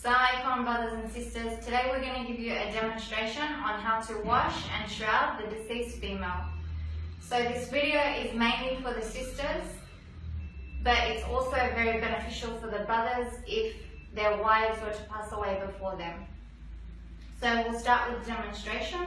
Assalamualaikum brothers and sisters. Today we're going to give you a demonstration on how to wash and shroud the deceased female. So this video is mainly for the sisters, but it's also very beneficial for the brothers if their wives were to pass away before them. So we'll start with the demonstration.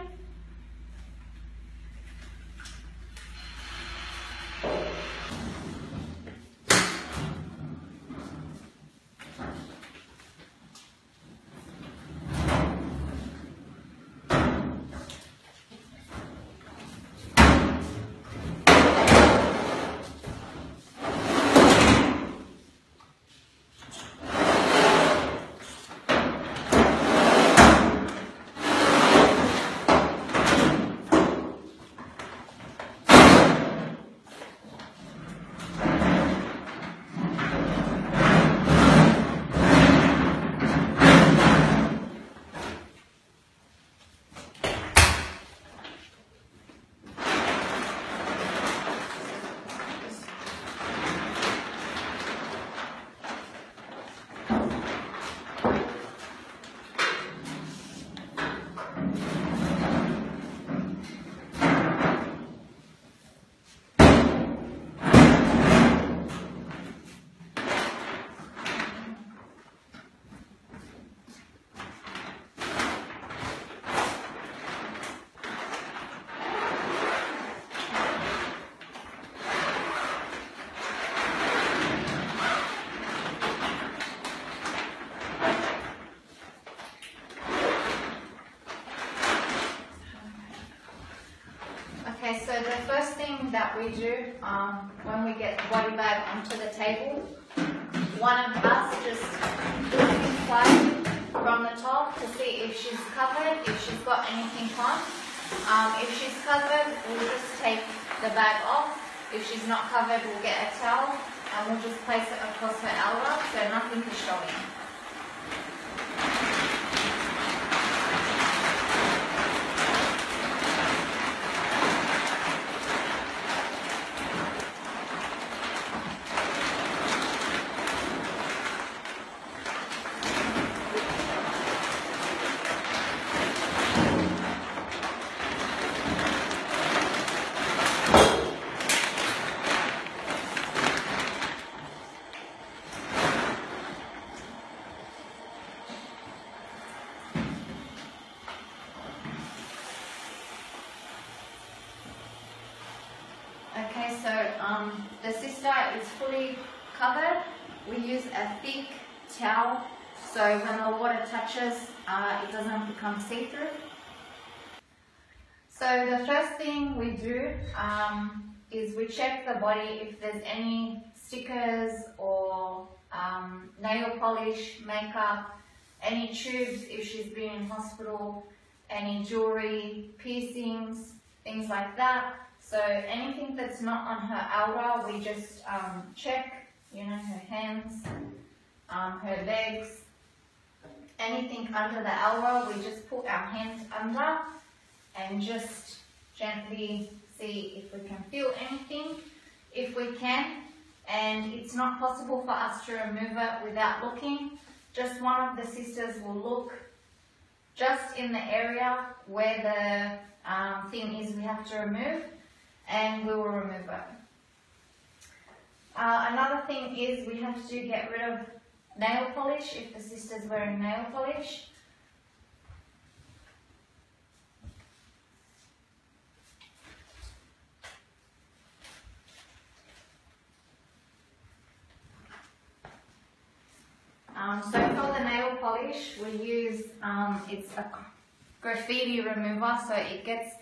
Okay, so the first thing that we do when we get the body bag onto the table, one of us just looks inside from the top to see if she's covered, if she's got anything on. If she's covered, we'll just take the bag off. If she's not covered, we'll get a towel and we'll just place it across her aura so nothing is showing. Okay, so the sister is fully covered. We use a thick towel so when the water touches it doesn't become see-through. So the first thing we do is we check the body if there's any stickers or nail polish, makeup, any tubes if she's been in hospital, any jewelry, piercings, things like that. So anything that's not on her aura, we just check, her hands, her legs, anything under the aura, we just put our hands under and just gently see if we can feel anything, if we can. And it's not possible for us to remove it without looking. Just one of the sisters will look just in the area where the thing is we have to remove, and we will remove it. Another thing is we have to get rid of nail polish if the sister's wearing nail polish. So for the nail polish we use, it's a graffiti remover, so it gets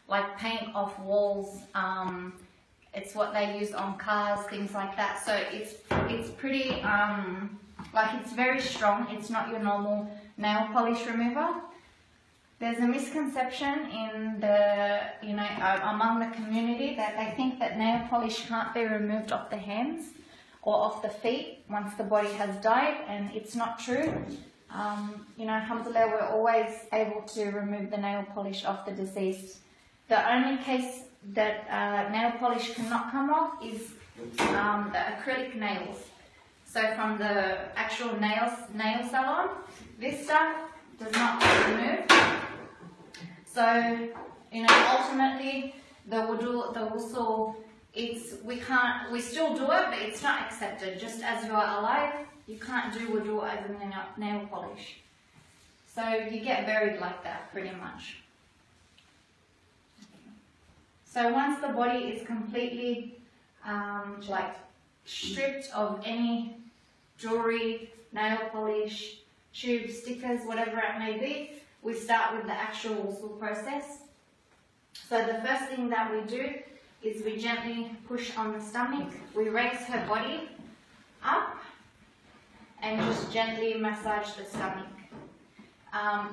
like paint off walls. It's what they use on cars, things like that. So it's pretty, it's very strong. It's not your normal nail polish remover. There's a misconception in the, among the community that they think that nail polish can't be removed off the hands or off the feet once the body has died, and it's not true. Alhamdulillah, we're always able to remove the nail polish off the deceased. The only case that nail polish cannot come off is the acrylic nails. So from the actual nail salon, this stuff does not remove. So, you know, ultimately the wudu, we still do it, but it's not accepted. Just as you are alive, you can't do wudu as a nail polish. So you get buried like that, pretty much. So once the body is completely like stripped of any jewelry, nail polish, tubes, stickers, whatever it may be, we start with the actual wusul process. So the first thing that we do is we gently push on the stomach. We raise her body up and just gently massage the stomach.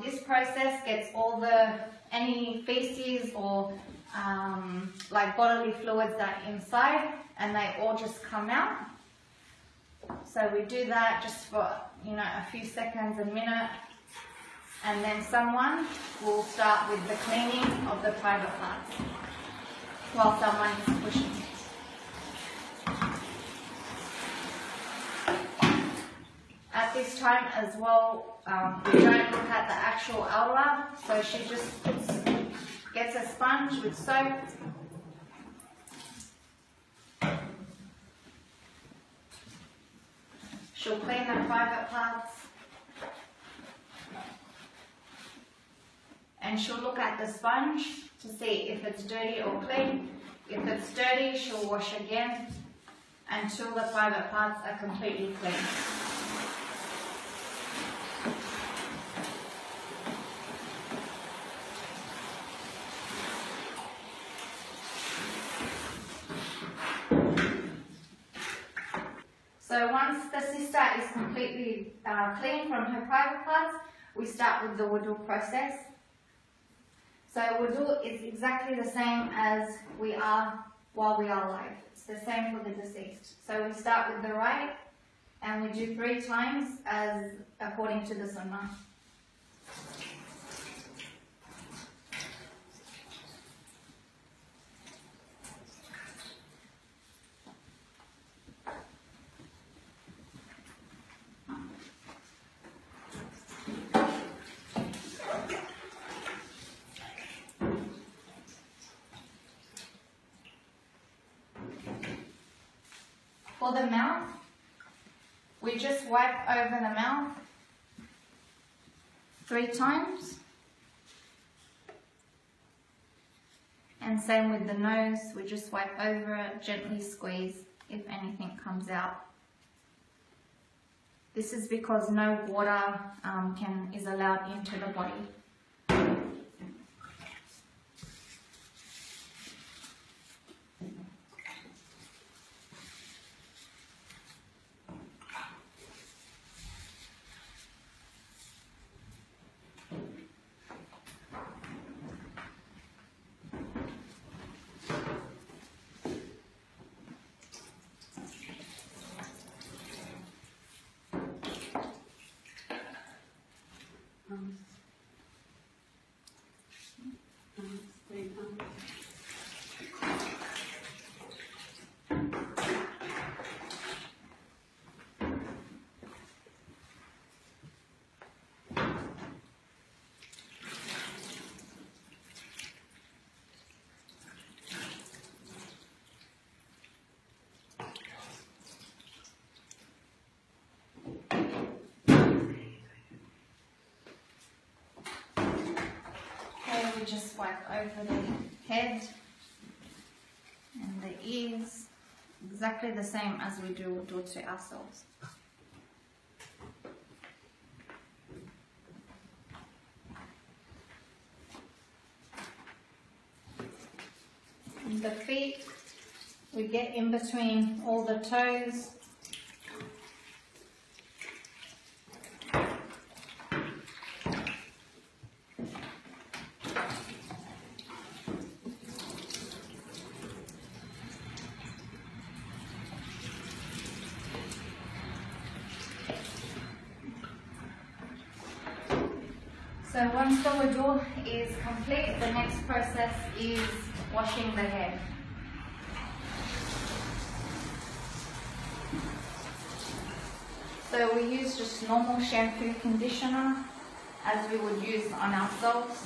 This process gets any feces or like bodily fluids that are inside, and they all just come out. So we do that just for, you know, a few seconds, a minute, and then someone will start with the cleaning of the private parts while someone is pushing. At this time as well, we don't look at the actual aura, so she just gets a sponge with soap. She'll clean the private parts. And she'll look at the sponge to see if it's dirty or clean. If it's dirty, she'll wash again until the private parts are completely clean. So once the sister is completely clean from her private parts, we start with the wudu process. So wudu is exactly the same as we are while we are alive. It's the same for the deceased. So we start with the right, and we do 3 times as according to the sunnah. For the mouth, we just wipe over the mouth 3 times. And same with the nose, we just wipe over it, gently squeeze if anything comes out. This is because no water is allowed into the body. We just wipe over the head and the ears, exactly the same as we do to ourselves. And the feet, we get in between all the toes. So once the wudu is complete, the next process is washing the head. So we use just normal shampoo conditioner as we would use on ourselves.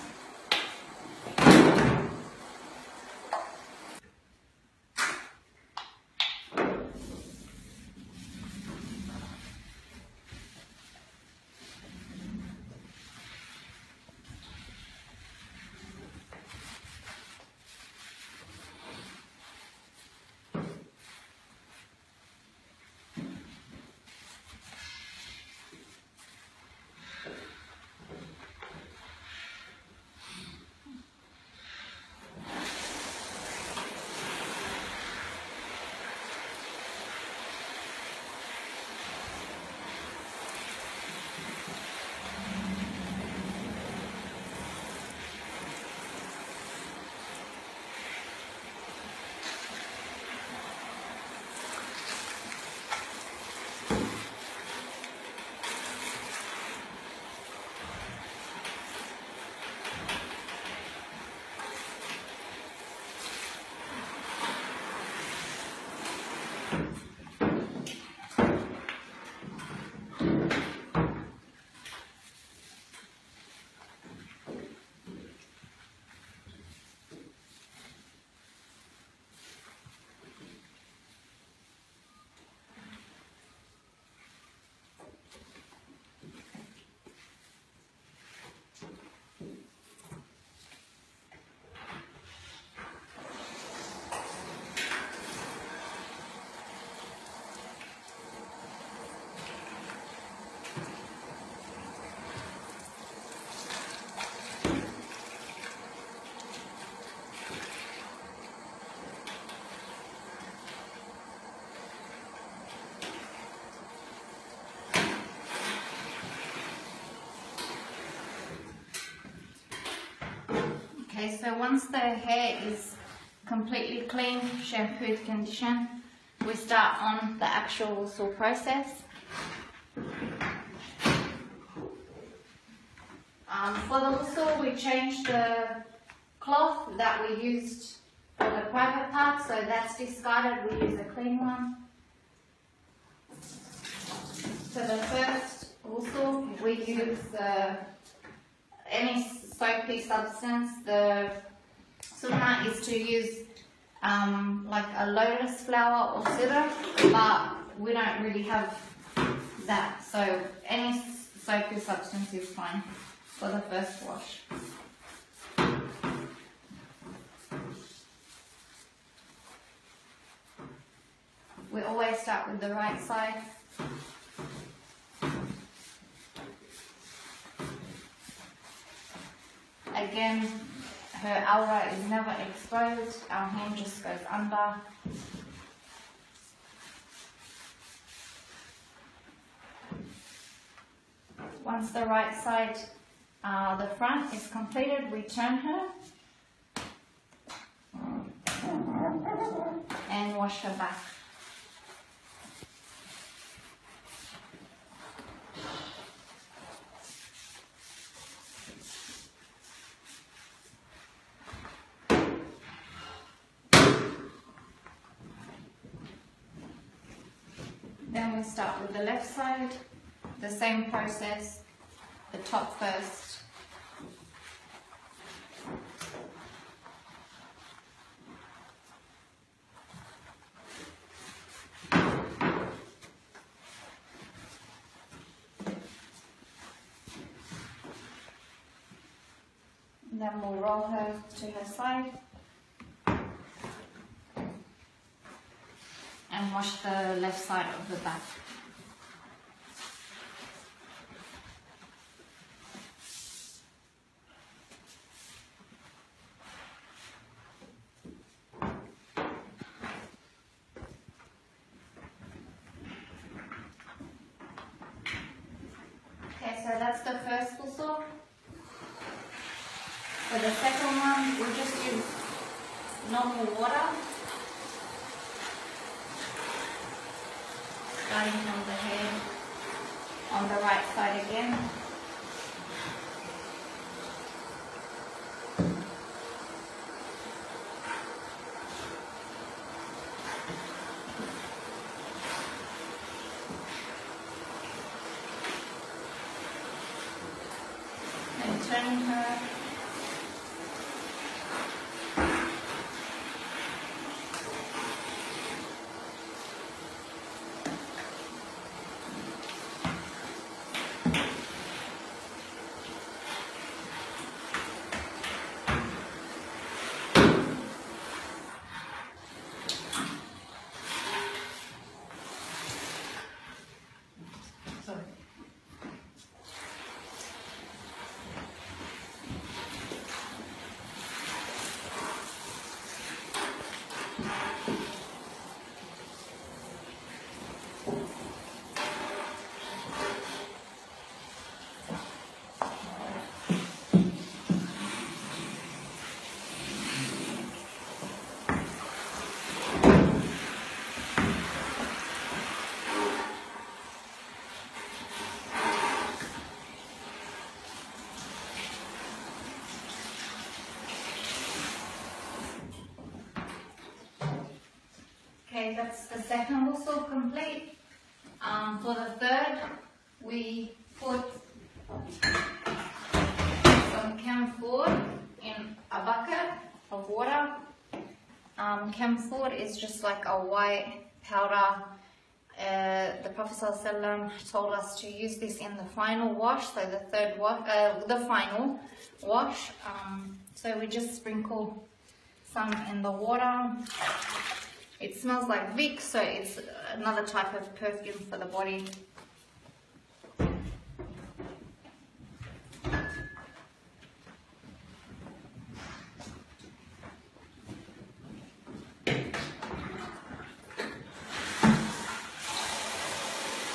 Okay, so once the hair is completely clean, shampooed, conditioned, we start on the actual whistle process. For the whistle, we changed the cloth that we used for the private part, so that's discarded, we use a clean one. For the first whistle, we use any soapy substance. The sunnah is to use like a lotus flower or syrup, but we don't really have that, so any soapy substance is fine for the first wash. We always start with the right side. Again, her aura is never exposed, our hand just goes under. Once the right side, the front is completed, we turn her and wash her back. Then we start with the left side, the same process, the top first. Then we'll roll her to her side and wash the left side of the back. Okay, so that's the first whistle. For the second one, we'll just use normal water, starting from the head on the right side again. shrouding her. Okay, that's the second whistle complete. For the third, we put some camphor in a bucket of water. Camphor is just like a white powder. The Prophet ﷺ told us to use this in the final wash, so the third wash, the final wash. So we just sprinkle some in the water. It smells like Vicks, so it's another type of perfume for the body.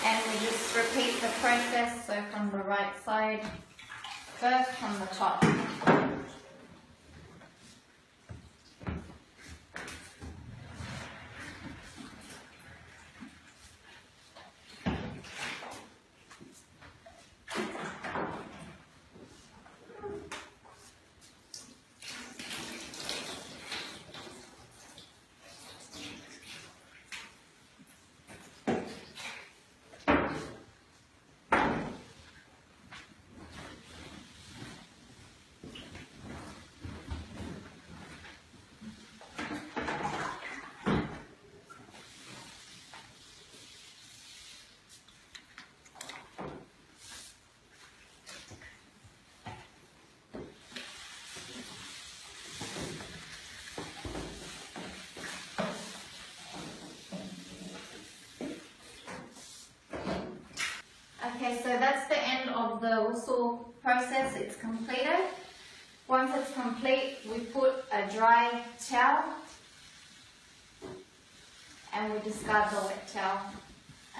And we just repeat the process, so from the right side, first from the top. Okay, so that's the end of the whistle process. It's completed. Once it's complete, we put a dry towel and we discard the wet towel.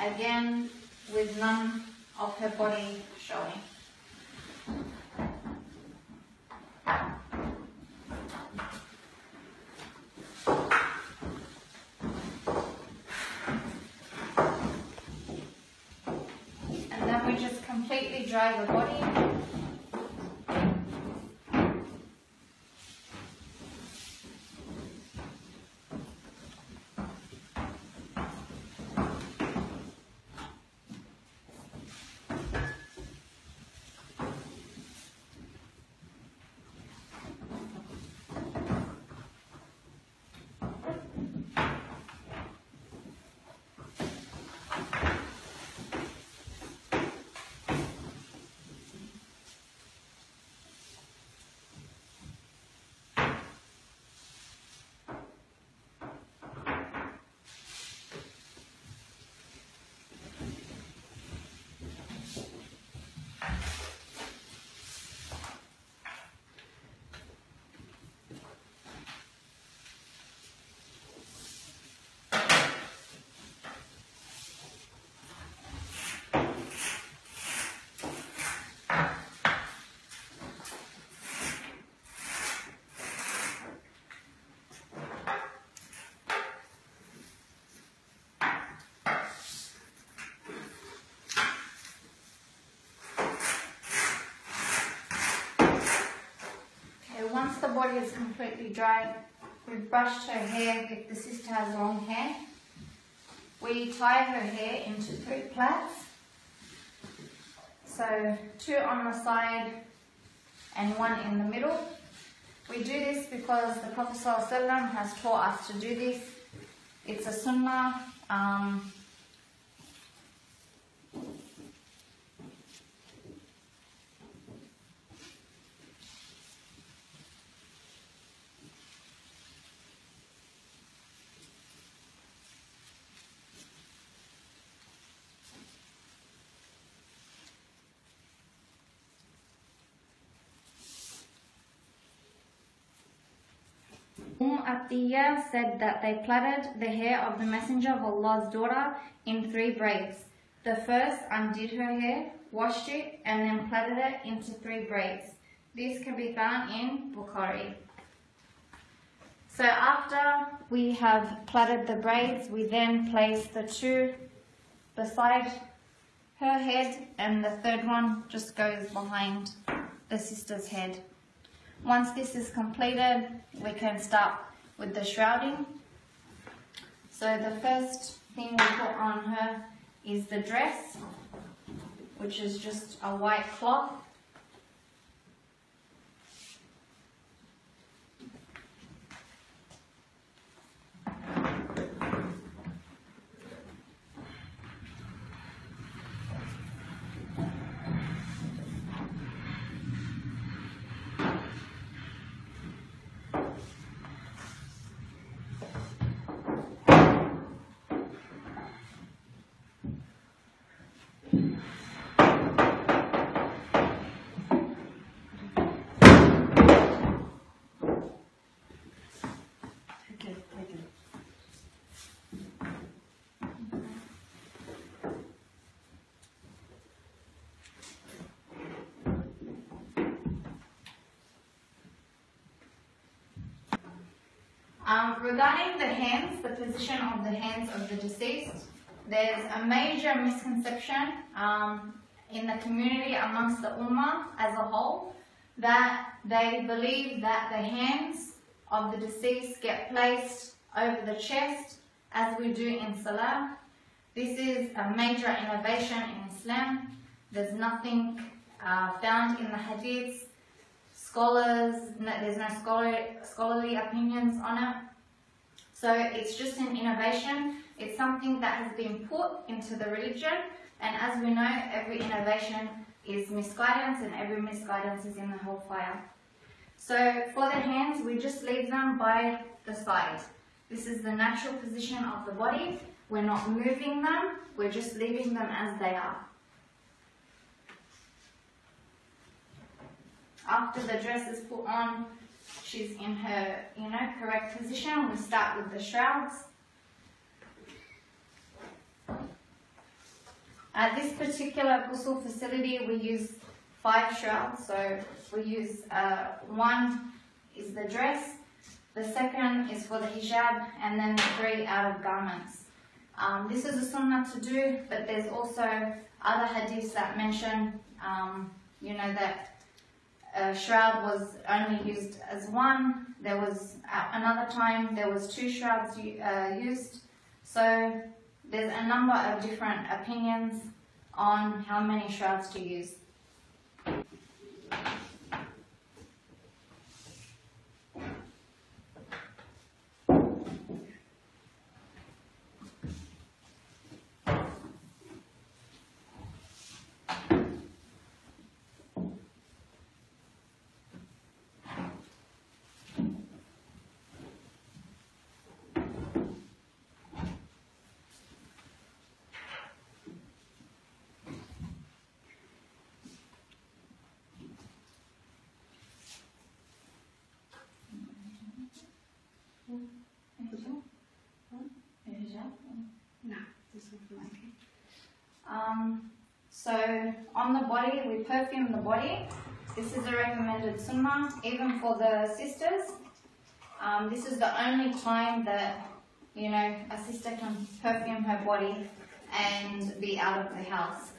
Again, with none of her body showing. We just completely dry the body. Once the body is completely dry, we've brushed her hair. If the sister has long hair, we tie her hair into 3 plaits. So 2 on the side and one in the middle. We do this because the Prophet ﷺ has taught us to do this. It's a sunnah. RUQYAH said that they plaited the hair of the Messenger of Allah's daughter in 3 braids. The first undid her hair, washed it, and then plaited it into 3 braids. This can be found in Bukhari. So after we have plaited the braids, we then place the 2 beside her head, and the 3rd one just goes behind the sister's head. Once this is completed, we can start with the shrouding. So the first thing we put on her is the dress, which is just a white cloth. Regarding the hands, the position of the hands of the deceased, there's a major misconception in the community amongst the Ummah as a whole, that they believe that the hands of the deceased get placed over the chest as we do in Salah. This is a major innovation in Islam. There's nothing found in the hadiths. There's no scholarly opinions on it. So it's just an innovation. It's something that has been put into the religion, and as we know, every innovation is misguidance, and every misguidance is in the hellfire. So for the hands, we just leave them by the side. This is the natural position of the body. We're not moving them, we're just leaving them as they are. After the dress is put on, she's in her, correct position. We start with the shrouds. At this particular ghusl facility, we use 5 shrouds. So we use 1 is the dress, the 2nd is for the hijab, and then 3 out of garments. This is a sunnah to do, but there's also other hadiths that mention, that shroud was only used as 1. There was another time there was 2 shrouds used. So there's a number of different opinions on how many shrouds to use. So on the body, we perfume the body. This is a recommended sunnah, even for the sisters. This is the only time that, a sister can perfume her body and be out of the house.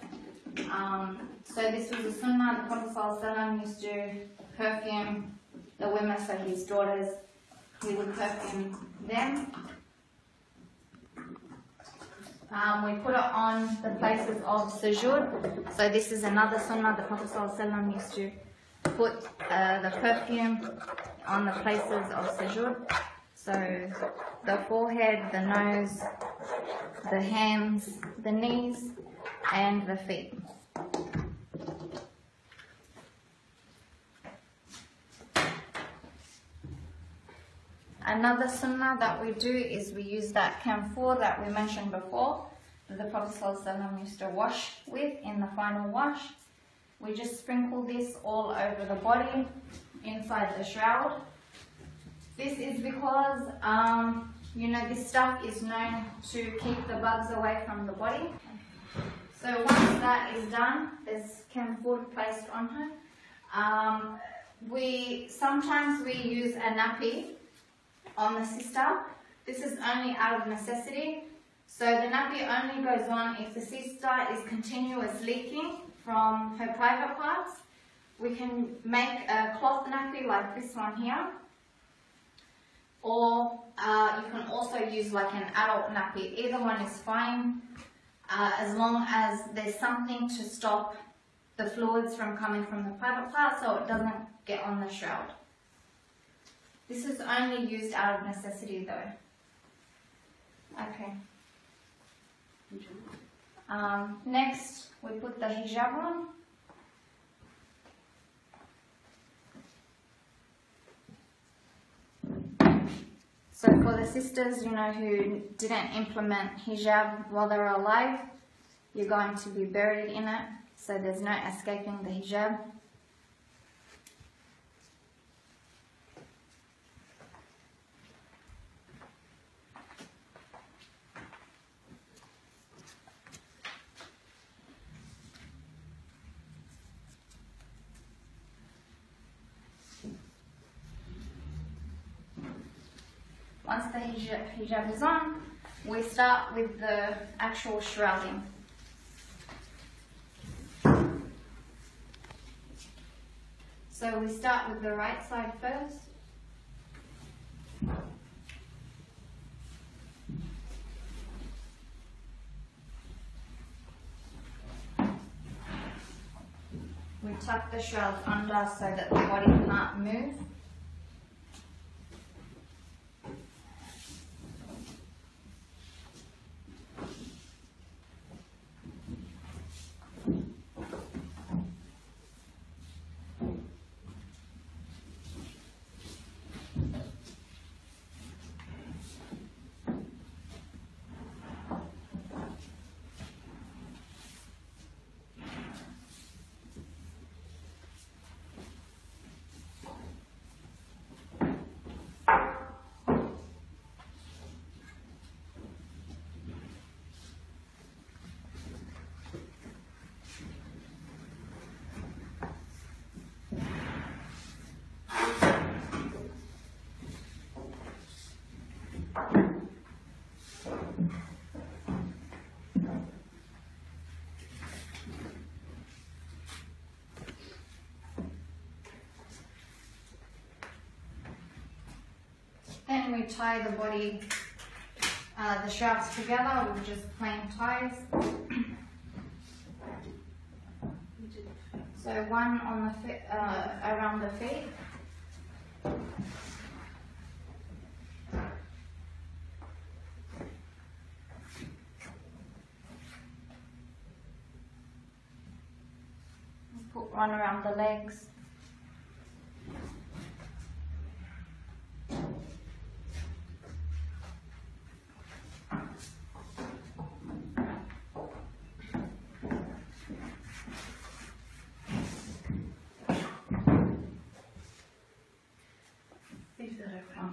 So this was a sunnah. The Prophet ﷺ used to perfume the women, so his daughters, he would perfume them. We put it on the places of sujood. So this is another sunnah the Prophet ﷺ used to put the perfume on the places of sujood. So the forehead, the nose, the hands, the knees, and the feet. Another sunnah that we do is we use that camphor that we mentioned before, that the Prophet ﷺ used to wash with in the final wash. We just sprinkle this all over the body, inside the shroud. This is because, this stuff is known to keep the bugs away from the body. So once that is done, there's camphor placed on her. Sometimes we use a nappy on the sister. This is only out of necessity. So the nappy only goes on if the sister is continuous leaking from her private parts. We can make a cloth nappy like this one here, or you can also use like an adult nappy. Either one is fine, as long as there's something to stop the fluids from coming from the private part so it doesn't get on the shroud. This is only used out of necessity though. Okay. Next, we put the hijab on. So for the sisters, who didn't implement hijab while they were alive, you're going to be buried in it, so there's no escaping the hijab. Once the hijab is on, we start with the actual shrouding. So we start with the right side first. We tuck the shroud under so that the body can't move. Then we tie the body, the shrouds together with just plain ties. So one on the around the feet. Put one around the legs.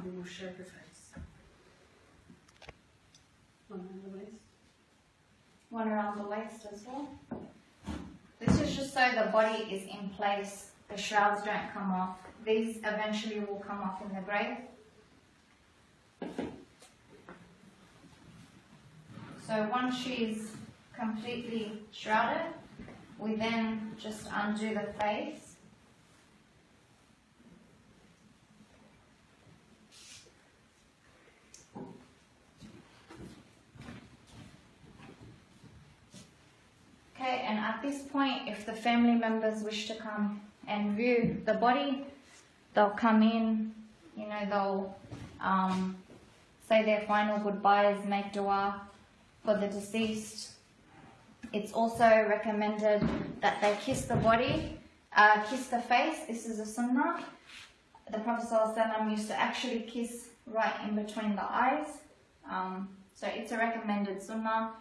We will show the face. One around the waist. One around the waist as well. This is just so the body is in place, the shrouds don't come off. These eventually will come off in the grave. So once she's completely shrouded, we then just undo the face. Okay, and at this point, if the family members wish to come and view the body. They'll come in, you know, they'll say their final goodbyes, make dua for the deceased. It's also recommended that they kiss the body, kiss the face. This is a sunnah. The Prophet ﷺ used to actually kiss right in between the eyes. So it's a recommended sunnah.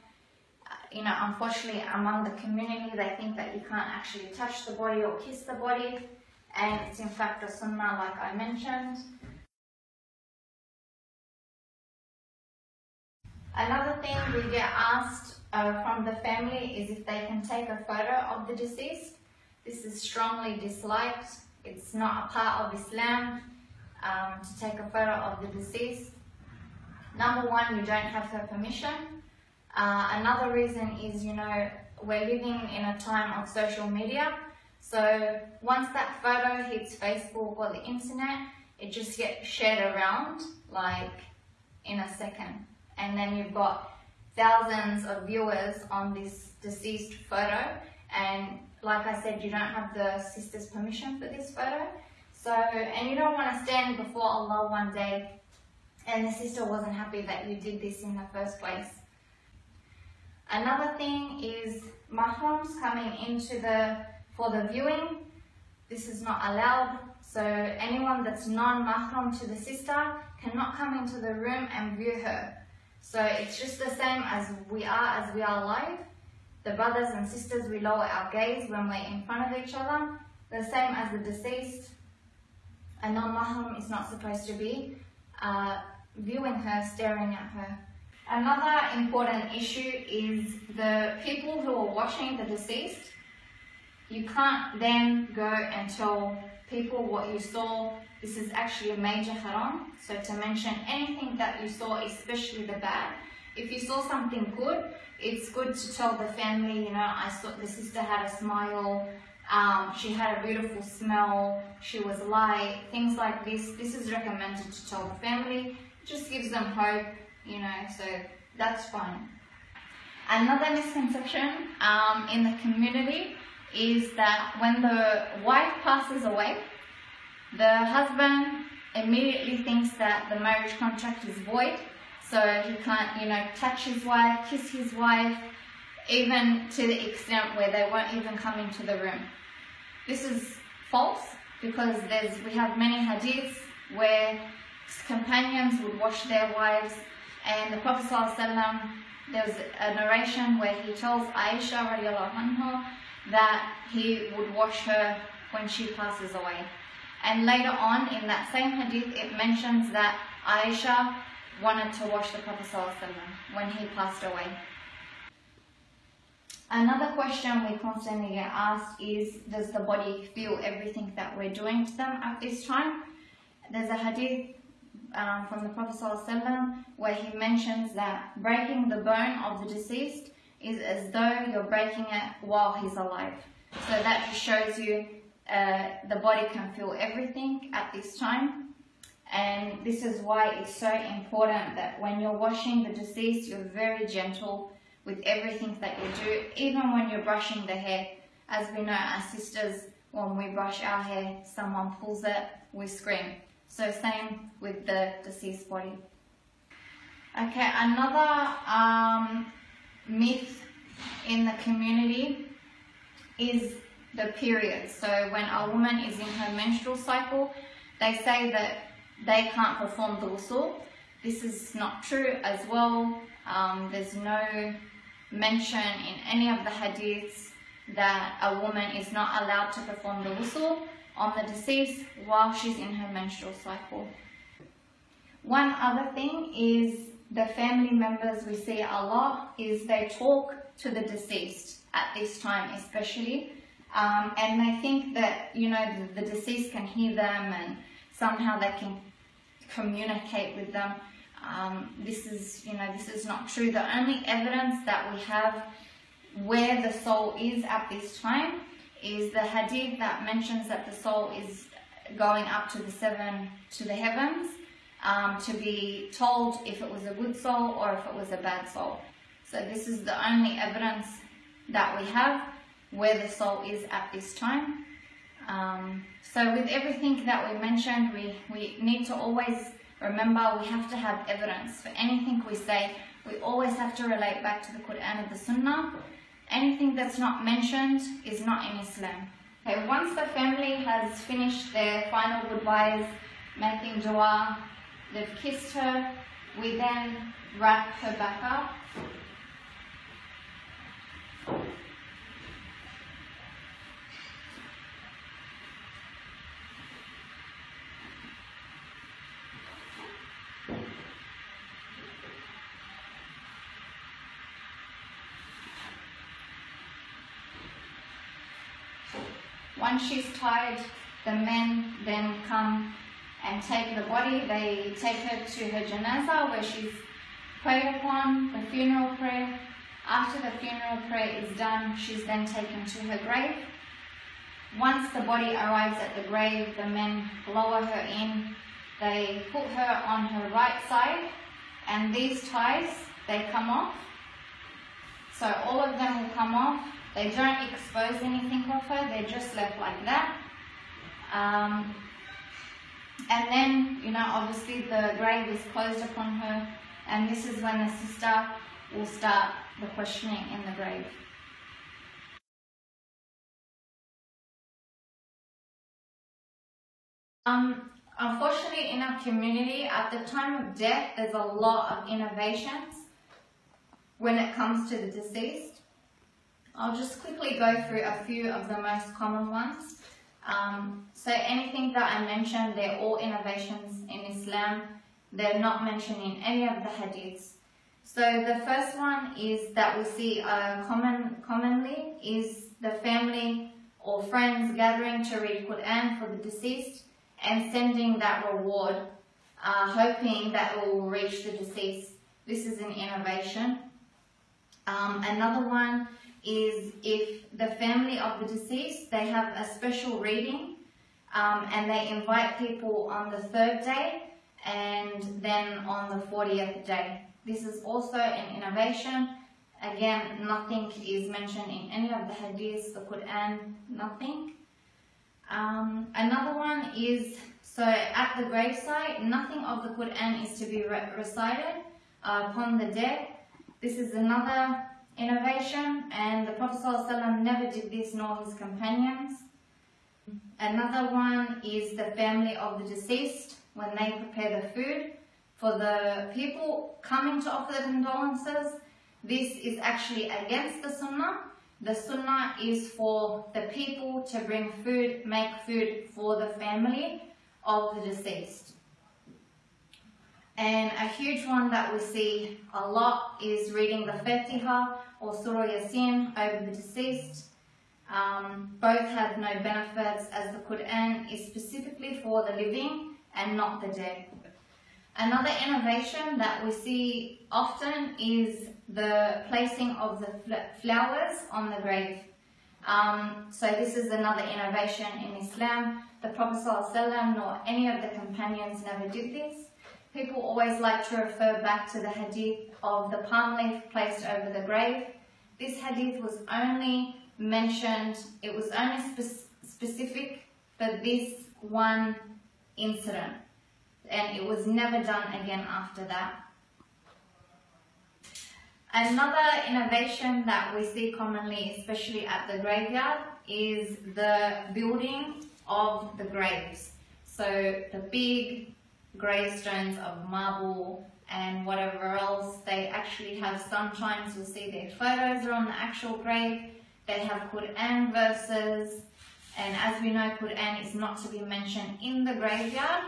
You know, unfortunately, among the community, they think that you can't actually touch the body or kiss the body, and it's in fact a sunnah, like I mentioned. Another thing we get asked from the family is if they can take a photo of the deceased. This is strongly disliked. It's not a part of Islam to take a photo of the deceased. Number one, you don't have her permission. Another reason is, you know, we're living in a time of social media. So once that photo hits Facebook or the internet, it just gets shared around like in a second. And then you've got thousands of viewers on this deceased photo. And like I said, you don't have the sister's permission for this photo. So, and you don't want to stand before Allah one day and the sister wasn't happy that you did this in the first place. Another thing is mahrams coming into for the viewing. This is not allowed. So anyone that's non-mahram to the sister cannot come into the room and view her. So it's just the same as we are live. The brothers and sisters, we lower our gaze when we're in front of each other. The same as the deceased. A non-mahram is not supposed to be viewing her, staring at her. Another important issue is the people who are watching the deceased. You can't then go and tell people what you saw. This is actually a major haram. So to mention anything that you saw, especially the bad. If you saw something good, it's good to tell the family, you know, I saw the sister had a smile, she had a beautiful smell, she was light, things like this. This is recommended to tell the family. It just gives them hope, you know, so that's fine. Another misconception in the community is that when the wife passes away, the husband immediately thinks that the marriage contract is void, so he can't, you know, touch his wife, kiss his wife, even to the extent where they won't even come into the room. This is false because we have many hadiths where companions would wash their wives, and the Prophet ﷺ, there was a narration where he tells Aisha radiallahu anha that he would wash her when she passes away. And later on in that same hadith, it mentions that Aisha wanted to wash the Prophet ﷺ when he passed away. Another question we constantly get asked is, does the body feel everything that we're doing to them at this time? There's a hadith from the Prophet ﷺ where he mentions that breaking the bone of the deceased is as though you're breaking it while he's alive. So that just shows you the body can feel everything at this time. And this is why it's so important that when you're washing the deceased, you're very gentle with everything that you do, even when you're brushing the hair. As we know, as sisters, when we brush our hair, someone pulls it, we scream. So same with the deceased body. Okay, another myth in the community is the period. So when a woman is in her menstrual cycle, they say that they can't perform the ghusl. This is not true as well. There's no mention in any of the hadiths that a woman is not allowed to perform the ghusl on the deceased while she's in her menstrual cycle. One other thing is the family members we see a lot is they talk to the deceased at this time especially, and they think that, you know, the deceased can hear them and somehow they can communicate with them. This is not true. The only evidence that we have where the soul is at this time is the hadith that mentions that the soul is going up to the heavens to be told if it was a good soul or if it was a bad soul. So this is the only evidence that we have where the soul is at this time. So with everything that we mentioned, we need to always remember we have to have evidence. For anything we say, we always have to relate back to the Quran and the Sunnah. Anything that's not mentioned is not in Islam. Okay, once the family has finished their final goodbyes, making dua, they've kissed her, we then wrap her back up. Once she's tied, the men then come and take the body. They take her to her janazah where she's prayed upon, the funeral prayer. After the funeral prayer is done, she's then taken to her grave. Once the body arrives at the grave, the men lower her in. They put her on her right side, and these ties, they come off. So all of them will come off. They don't expose anything of her, they're just left like that. And then, obviously the grave is closed upon her, and this is when the sister will start the questioning in the grave. Unfortunately, in our community, at the time of death, there's a lot of innovations when it comes to the deceased. I'll just quickly go through a few of the most common ones. So anything that I mentioned, they're all innovations in Islam. They're not mentioned in any of the hadiths. So the first one is that we see commonly is the family or friends gathering to read Quran for the deceased and sending that reward, hoping that it will reach the deceased. This is an innovation. Another one is if the family of the deceased, they have a special reading and they invite people on the 3rd day and then on the 40th day. This is also an innovation. Again, nothing is mentioned in any of the hadiths, the Quran, nothing. Another one is, so at the gravesite, nothing of the Quran is to be recited upon the dead. This is another innovation, and the Prophet ﷺ never did this, nor his companions. Another one is the family of the deceased, when they prepare the food for the people coming to offer the condolences. This is actually against the Sunnah. The Sunnah is for the people to bring food, make food for the family of the deceased. And a huge one that we see a lot is reading the Fatiha or Surah Yasin over the deceased. Both have no benefits, as the Quran is specifically for the living and not the dead. Another innovation that we see often is the placing of the flowers on the grave. So this is another innovation in Islam. The Prophet ﷺ nor any of the companions never did this. People always like to refer back to the hadith of the palm leaf placed over the grave. This hadith was only mentioned, it was only specific for this one incident, and it was never done again after that. Another innovation that we see commonly, especially at the graveyard, is the building of the graves. So the big gravestones of marble and whatever else, they actually have, sometimes you'll see their photos are on the actual grave. They have Quran verses, and as we know, Quran is not to be mentioned in the graveyard.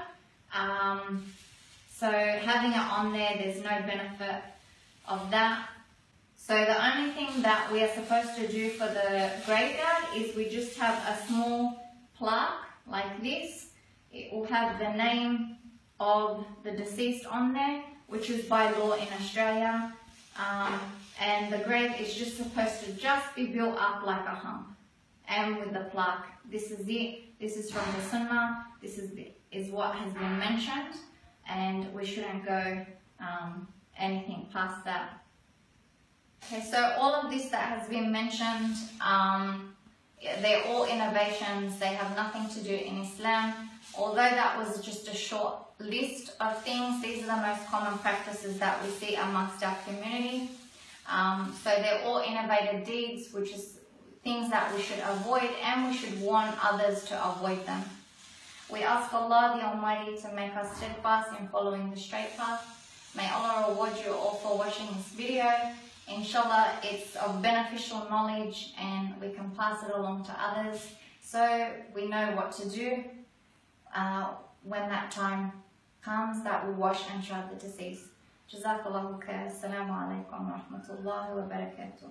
So having it on there, there's no benefit of that. So the only thing that we are supposed to do for the graveyard is we just have a small plaque like this. It will have the name of the deceased on there, which is by law in Australia. And the grave is just supposed to just be built up like a hump. And with the plaque, this is it. This is from the Sunnah. This is what has been mentioned, and we shouldn't go anything past that. Okay, so all of this that has been mentioned, they're all innovations. They have nothing to do in Islam. Although that was just a short list of things, these are the most common practices that we see amongst our community. So they're all innovative deeds, which is things that we should avoid, and we should warn others to avoid them. We ask Allah the Almighty to make us steadfast in following the straight path. May Allah reward you all for watching this video. Inshallah, it's of beneficial knowledge and we can pass it along to others so we know what to do when that time comes that we wash and shroud the deceased. Jazakallahu khair. Assalamu alaikum wa rahmatullahi wa barakatuh.